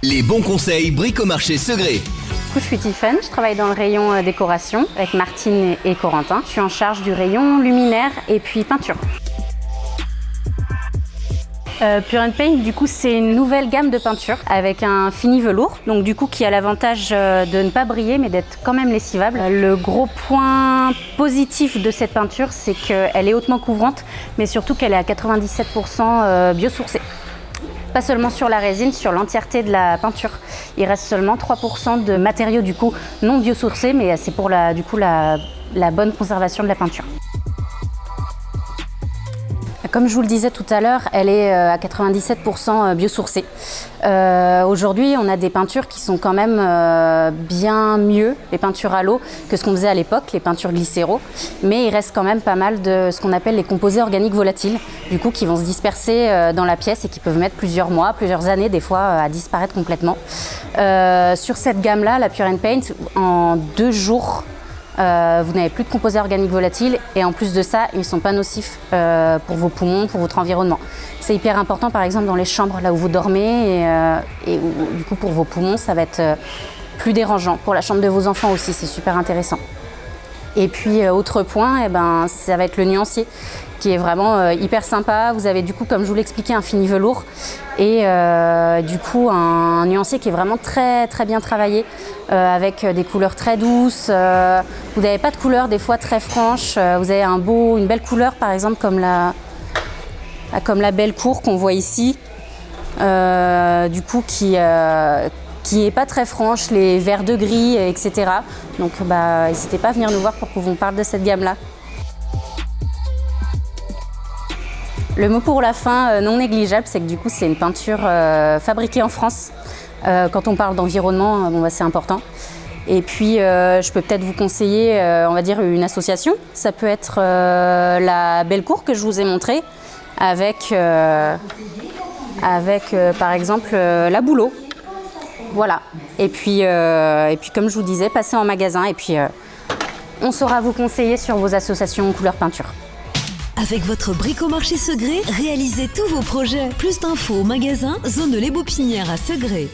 Les bons conseils Bricomarché Segré. Je suis Tiffany, je travaille dans le rayon décoration avec Martine et Corentin. Je suis en charge du rayon luminaire et puis peinture. Pure & Paint, du coup, c'est une nouvelle gamme de peinture avec un fini velours, donc du coup qui a l'avantage de ne pas briller mais d'être quand même lessivable. Le gros point positif de cette peinture, c'est qu'elle est hautement couvrante, mais surtout qu'elle est à 97% biosourcée. Pas seulement sur la résine, sur l'entièreté de la peinture. Il reste seulement 3% de matériaux du coup non biosourcés, mais c'est pour la bonne conservation de la peinture. Comme je vous le disais tout à l'heure, elle est à 97% biosourcée. Aujourd'hui, on a des peintures qui sont quand même bien mieux, les peintures à l'eau, que ce qu'on faisait à l'époque, les peintures glycéro. Mais il reste quand même pas mal de ce qu'on appelle les composés organiques volatiles, du coup, qui vont se disperser dans la pièce et qui peuvent mettre plusieurs mois, plusieurs années, des fois, à disparaître complètement. Sur cette gamme-là, la Pure & Paint, en 2 jours, vous n'avez plus de composés organiques volatiles et en plus de ça, ils ne sont pas nocifs pour vos poumons, pour votre environnement. C'est hyper important par exemple dans les chambres là où vous dormez et du coup pour vos poumons ça va être plus dérangeant. Pour la chambre de vos enfants aussi, c'est super intéressant. Et puis autre point, ça va être le nuancier qui est vraiment hyper sympa. Vous avez du coup, comme je vous l'expliquais, un fini velours et du coup un nuancier qui est vraiment très très bien travaillé avec des couleurs très douces. Vous n'avez pas de couleurs des fois très franches. Vous avez une belle couleur par exemple comme la belle cour qu'on voit ici, du coup qui est pas très franche, les verts de gris, etc. Donc n'hésitez pas à venir nous voir pour qu'on vous parle de cette gamme-là. Le mot pour la fin non négligeable, c'est que du coup c'est une peinture fabriquée en France. Quand on parle d'environnement, c'est important. Et puis je peux peut-être vous conseiller, on va dire une association. Ça peut être la Belle Cour que je vous ai montrée avec par exemple la Bouleau. Voilà. Et puis comme je vous disais, passez en magasin et puis on saura vous conseiller sur vos associations couleur peinture. Avec votre Bricomarché Segré, réalisez tous vos projets. Plus d'infos au magasin Zone de l'Ébopinière à Segré.